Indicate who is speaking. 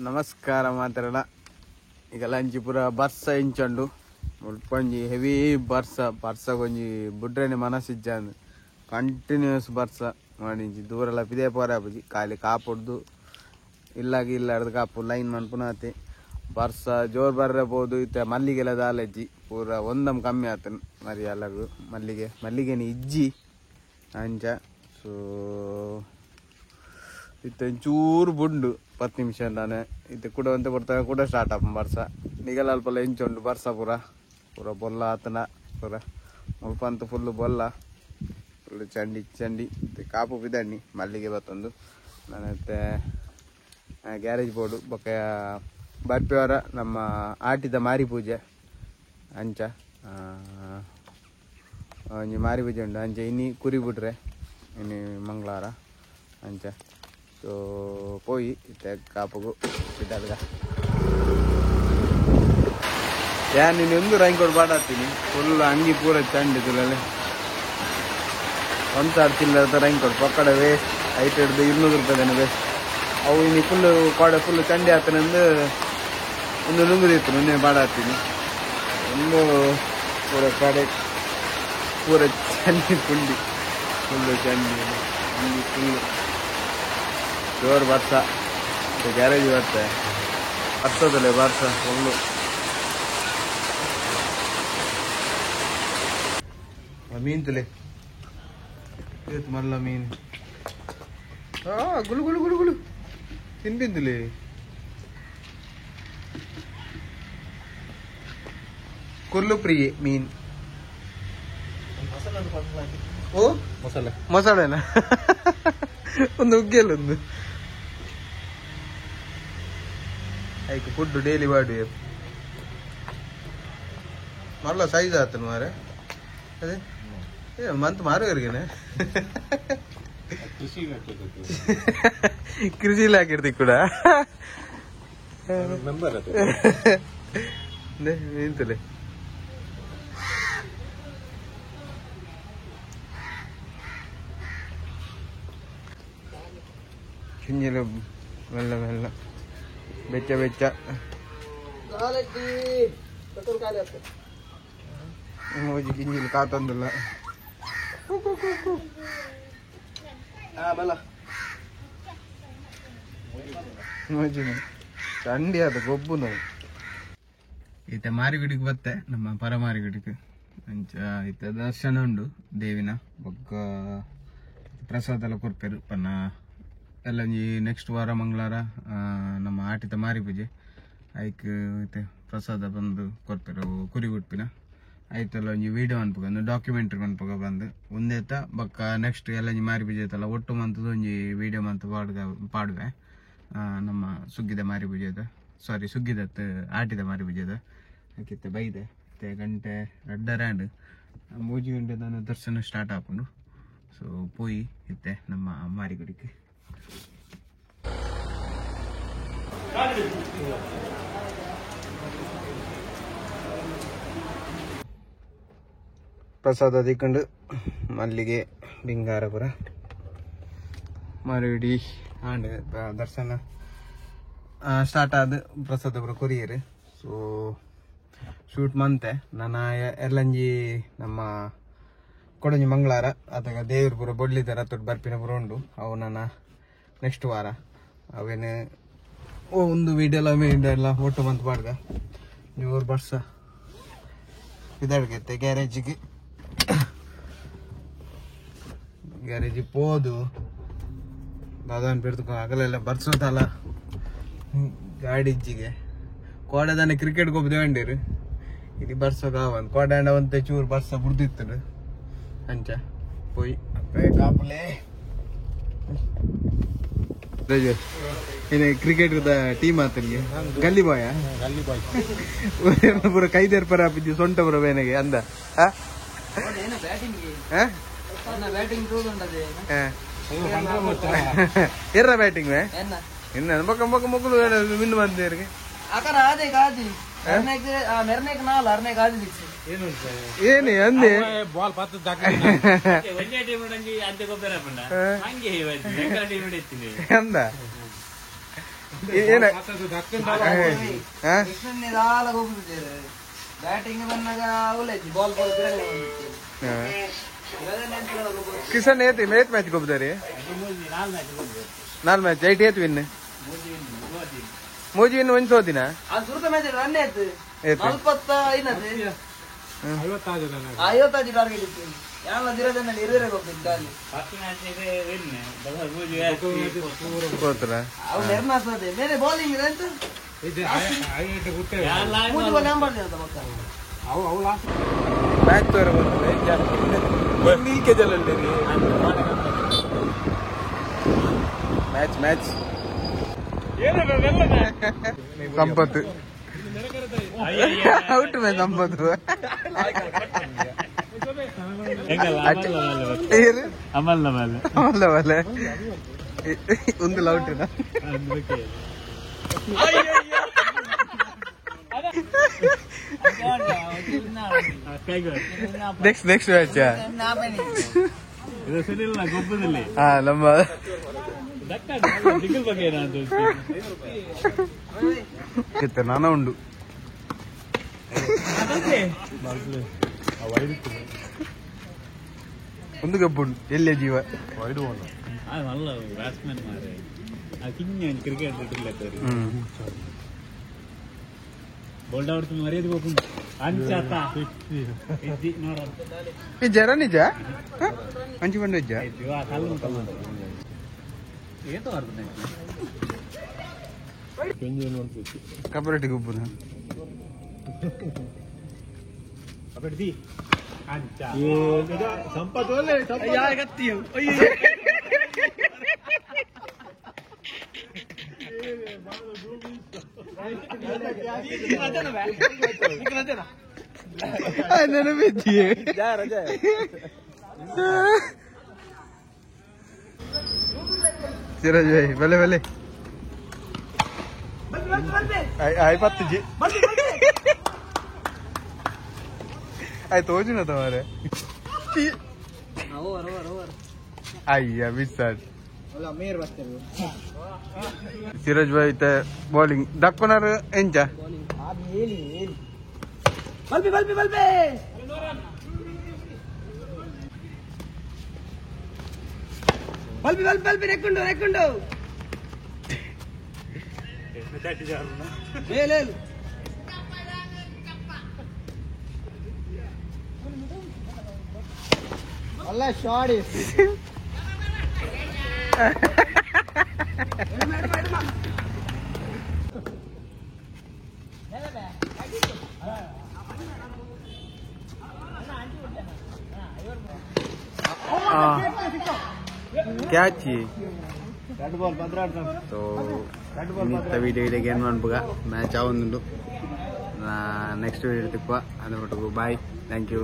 Speaker 1: ನಮಸ್ಕಾರ ಮಾತಾಡೋಣ ಈಗ ಲಂಚಿ ಪೂರ ಬರ್ಸ ಇಂಚಂಡು ಮುಳ್ಪಂಜಿ ಹೆವಿ ಬರ್ಸ ಕೊಂಜಿ ಬುಡ್ರೆನೆ ಮನಸ್ಸಿಜ್ಜ ಕಂಟಿನ್ಯೂಸ್ ಬರ್ಸ ಮಾಡಿಂಚಿ ದೂರೆಲ್ಲ ಪಿದೇ ಪೋರೆ ಆಪುಜಿ ಖಾಲಿ ಕಾಪುಡ್ದು ಇಲ್ಲಾಗಿ ಇಲ್ಲಾಡ್ದು ಕಾಪು ಲೈನ್ ಮನ್ಪುನಾತಿ ಬರ್ಸ ಜೋರ್ ಬರ್ರಬಹುದು ಇತ್ತ ಮಲ್ಲಿಗೆಲ್ಲ ದಾಲಜ್ಜಿ ಪೂರ ಒಂದಮ್ ಕಮ್ಮಿ ಆತನು ಮರಿ ಎಲ್ಲರಿಗೂ ಮಲ್ಲಿಗೆನಿ ಇಜ್ಜಿ ಅಂಚ ಸೊ ಇತ್ತ ಚೂರು ಬುಂಡು 10 ನಿಮಿಷ ನಾನು ಇತ್ತೆ ಕೂಡ ಅಂತ ಬರ್ತಾಗ ಕೂಡ ಸ್ಟಾರ್ಟ್ ಆಪ ಬರ್ಸ ನಿಗಲ ಅಲ್ಪಲ್ಲ ಇಂಚುಂಡು ಬರ್ಸ ಪೂರ ಬೊಲ್ಲ ಆತನ ಪೂರ ಮುಲ್ಪ ಅಂತ ಫುಲ್ಲು ಬೊಲ್ಲ ಫುಲ್ಲು ಚಂಡಿ ಕಾಪು ಬಿದಣ್ಣಿ ಮಲ್ಲಿಗೆ ಬತ್ತೊಂದು ನಾನತ್ತೆ ಗ್ಯಾರೇಜ್ ಬೋರ್ಡು ಬೊಕ್ಕ ಬರ್ಪಿಯವರ ನಮ್ಮ ಆಟಿದ ಮಾರಿ ಪೂಜೆ ಅಂಚ ಒಂಜಿ ಮಾರಿ ಪೂಜೆ ಉಂಡು ಅಂಚೆ ಇನ್ನಿ ಕುರಿ ಬಿಟ್ರೆ ಇನ್ನಿ ಮಂಗಳವಾರ ಅಂಚ ಸೊ ಪೋಯಿ ಇತ್ತೆ ಕಾಪುಗು ಇದ್ದಾಗ ನೀನು ಒಂದು ರೈನ್ಕೋಟ್ ಬಾಡಾತೀನಿ ಫುಲ್ ಅಂಗಿ ಪೂರ ಚಂಡಿದ್ರಲ್ಲಿ ಒಂದು ಸಾವಿರ ಚಿಲ್ಲದ ರೈನ್ಕೋಟ್ ಪಕ್ಕಡ ವೇಸ್ಟ್ ಐಟ್ ಹಿಡ್ದು 200 ರೂಪಾಯಿದೇನೆ ವೇಸ್ಟ್ ಅವು ಇನ್ನು ಫುಲ್ಲು ಕೋಡೆ ಫುಲ್ಲು ಚಂಡಿ ಆತನೆಂದು ಒಂದು ನುಂಗುದಿತ್ತು ನಿನ್ನೆ ಬಾಡಾತೀನಿ ಒಂದು ಪೂರ ಕಡೆ ಪೂರ ಚಂಡಿ ಪುಂಡಿ ಫುಲ್ಲು ಚಂಡಿ ಅಂಗಿ ಫುಲ್ಲು ಜೋರು ಬರ್ಸ ಗ್ಯಾರೇಜ್ ಬರುತ್ತೆ ಹತ್ತದಲ್ಲೇ ಬರ್ಸ ಫುಲ್ಲು ಮೀನು ತುಲೆ ಇವತ್ತು ಮಲ್ಲ ಮೀನು ಗುಳು ಗುಳು ಗುಳು ಗುಳು ತಿನ್ಬಿಂದುಲೆ ಕೊಲ್ಲು ಪ್ರಿಯೆ ಮೀನು ಓ ಮಸಾಲೆನಾ ಒಂದು ಉಗ್ಗಿಯಲ್ಲೊಂದು ಆಯ್ತು ಫುಡ್ ಡೈಲಿ ಬಾಡಿ ಮಲ್ಲ ಸೈಜ್ ಆತನು ಮಾರೆ ಅದೇ ಮಂತ್ ಮಾರುವವರೆಗೇನೆ ಕೃಷಿಲಿ ಹಾಕಿರ್ತಿ ಕೂಡ ನಿಂತಲೆ ಕಿಂಜಲ ಮೆಲ್ಲ ಬೆಚ್ಚ ಮೋಜಿ ಕಿಂಜಿಲ್ ಕಾತಂದಿಲ್ಲ ಮೋಜಿ ಚಂಡಿ ಆದ ಗೊಬ್ಬು ನಾವು ಈತ ಮಾರಿಗುಡಿಗೆ ಬತ್ತೆ ನಮ್ಮ ಪರ ಮಾರಿಗುಡಿಗೆ ಅಂಚ ಈತ ದರ್ಶನ ಉಂಡು ದೇವಿನ ಬೊಕ್ಕ ಪ್ರಸಾದ ಎಲ್ಲ ಕೊಡ್ಪೇರು ಪನ್ನ ಎಲ್ಲ ನೆಕ್ಸ್ಟ್ ವಾರ ಮಂಗಳವಾರ ನಮ್ಮ ಆಟಿತ ಮಾರಿ ಪೂಜೆ ಐಕ್ ಪ್ರಸಾದ ಬಂದು ಕೊಡ್ತಾರೆ ಕುರಿ ಉಡ್ಪಿನ ಆಯ್ತಲ್ಲ ಒಂಜಿ ವಿಡಿಯೋ ಅನ್ಪಗ ಒಂದು ಡಾಕ್ಯುಮೆಂಟ್ರಿ ಅನ್ಪಗ ಬಂದು ಒಂದೇತ ಬೊಕ್ಕ ನೆಕ್ಸ್ಟ್ ಎಲ್ಲ ಮಾರಿ ಪೂಜೆ ಐತಲ್ಲ ಒಟ್ಟು ಮಂತದ ಒಂಜಿ ವಿಡಿಯೋ ಮಂತ್ ಪಾಡುವೆ ನಮ್ಮ ಸುಗ್ಗಿದ ಮಾರಿ ಪೂಜೆದ ಸುಗ್ಗಿದತ್ ಆಟಿದ ಮಾರಿ ಪೂಜೆದ ಹಾಕಿತ್ತೆ ಬೈದೆ ಗಂಟೆ 2:30 ಮೂಜಿ ಗಂಟೆ ನಾನು ದರ್ಶನ ಸ್ಟಾರ್ಟ್ ಹಾಕೊಂಡು ಸೊ ಪೋಯಿ ಇತ್ತೆ ನಮ್ಮ ಮಾರಿಗುಡಿಗೆ ಪ್ರಸಾದ ತಿಕ್ಕೊಂಡು ಮಲ್ಲಿಗೆ ಬಿಂಗಾರಪುರ ಮಾರಿಗುಡಿ ಆಂಡ್ ದರ್ಶನ ಸ್ಟಾರ್ಟ್ ಆದ ಪ್ರಸಾದ ಪುರ ಕೊರಿಯರ್ ಸೊ ಶೂಟ್ ಮಂತೆ ನನ್ನ ಎಲ್ಲಂಜಿ ನಮ್ಮ ಕೊಡಂಜಿ ಮಂಗಳವಾರ ಅದಾಗ ದೇವ್ರ ಪುರ ಬೊಡ್ಲಿದ್ದಾರ ತೊಟ್ಟು ಬರ್ಪಿನ ಪುರ ಉಂಡು ಅವು ನನ್ನ ನೆಕ್ಸ್ಟ್ ವಾರ ಅವೇನು ಒಂದು ವಿಡಿಯೋ ಎಲ್ಲ ಒಟ್ಟು ಮಂತ್ ಬಾಡ್ಗ ನೀವು ಬರ್ಸ ಇದಡ್ಗೈತೆ ಗ್ಯಾರೇಜಿಗೆ ಪೋದು ದಾದಾನ್ ಬಿಡ್ತು ಆಗಲೆಲ್ಲ ಬರ್ಸೋದಲ್ಲ ಗಾಡಿಜ್ಜಿಗೆ ಕೋಡದಾನೆ ಕ್ರಿಕೆಟ್ ಗೊಬ್ಬ ದೇವಂಡಿರು ಇಲ್ಲಿ ಬರ್ಸೋಕಾವಂತ ಕೋಡಾಂಡ ಒಂತೆ ಚೂರು ಬರ್ಸ ಬುಡ್ದಿತ್ತು ಅಂಚ ಪೋಯ್ ಕಾಪುಲೆ ಕ್ರಿಕೆಟ್ ಟೀಮ್ ಆತನಿಗೆ ಗಲ್ಲಿ ಬಾಯ ಪೂರ ಕೈದೇರ್ ಪರ ಬಿದ್ದು ಸೊಂಟ ಪುರ ಬೇನೆಗೆ ಅಂದ ಎರ್ರ ಬ್ಯಾಟಿಂಗ್ ಇನ್ನ ಬೊಕ್ಕ ಬೊಕ್ಕ ಮಕ್ಕಳು ವಿನ್ ಬಂದಿರಿಗೆ ಏನೇ ಅಂದೆ ಬಾಲ್ ಅಂದ ಏನ
Speaker 2: ಬ್ಯಾಟಿಂಗ್ ಬಂದಾಗ ಬಾಲ್
Speaker 1: ಕಿಶನ್ ಏತ್ ಮ್ಯಾಚ್ ಗೊಬ್ಬದಾರಿ 4 ಮ್ಯಾಚ್ 8 ಏತ್ ವಿನ್ ಮೂಜಿ ವಿನ್ ಒಂದು ಸೋತಿನ
Speaker 2: ಸುರುತ ಮ್ಯಾಚ್ ರನ್ ಆಯ್ತು 55 ಟಾರ್ಗೆಟ್ ಇತ್ತು ಯಾರ ದಿರದಲ್ಲಿ 20 ಹೋಗ್ತಿದ್ದ ಅವ್ರು ನಿರ್ಮಾಸದೆ ಬೇರೆ ಬೌಲಿಂಗ್ ಇದೆ ಅಂತ
Speaker 1: ಮ್ಯಾಚ್ ತೋರ ಬಂದ್ರೆ ಜಲ್ಲಲ್ಲಿ ಮ್ಯಾಚ್ ಮ್ಯಾಚ್ ಸಂಪತ್ತು ಔಟ್ ಮೇ ಸಂಪತ್ತು
Speaker 3: ಅಮಲ್
Speaker 1: ಒಂದು ಲೌಟಿನ ನೆಕ್ಸ್ಟ್ ಮ್ಯಾಚ್
Speaker 3: ಇದು ಸರಿಯಿಲ್ಲ ಗೊಬ್ಬರದಲ್ಲಿ
Speaker 1: ನಮ್ಮ ನಾನ ಉಂಡು ಒಂದು ಗಬ್ಬುಂಡು ಎಲ್ಲೇ ಜೀವ
Speaker 3: നല്ല ബാറ്റ്സ്മാൻമാരെ ക്രിക്കറ്റ് ಬೋಲ್ಡ್ ಔಟ್ ಮರ್ಯಾದೆ ಹೋಗ್ಕೊಂಡು ಅಂಚಾತ
Speaker 1: ಜರ ನಿಜ ಹಂಚಿಕೊಂಡು ನಿಜ ಕಬಡ್ಡಿ ಗುಬ್ಬುನ
Speaker 3: ಕಬಡ್ಡಿ ಸಂಪತ್ತು ಗತ್ತಿಯು
Speaker 1: ನೆನಪಿದ್ದೀಯ ಸಿರಾಜ್ ಭಾಯ್ ಬಲೆ ಬಲೆ ಆಯ್ತು ಜಿ ಆಯ್ತು ಹೋಜು ನಾ ತಮಾರೆ ಅಯ್ಯ ಮಿಸ್ಸಾಡ್ ಸಿರಾಜ್ ಭಾಯ್ ಇತ್ತ ಬೌಲಿಂಗ್ ದಕ್ಕುನಾರು ಎಂಚ
Speaker 2: ಬಲ್ಬಿ ನೆಕ್ಕೊಂಡು ಅಲ್ಲ ಶಾಡಿ
Speaker 1: ಕ್ಯಾಚ್ ಸೊ ಇಂಥ ವೀಡಿಯೋ ಇಡೀಗೆ ಏನು ಮಾಡ್ಬೋಗ ಮ್ಯಾಚ್ ಆವೊಂದುಂಡು ನೆಕ್ಸ್ಟ್ ವೀಡಿಯೋ ತಿಕ್ಕುವ ಅದ್ರ ಮಟ್ಟಿಗೆ ಬಾಯ್ ಥ್ಯಾಂಕ್ ಯು.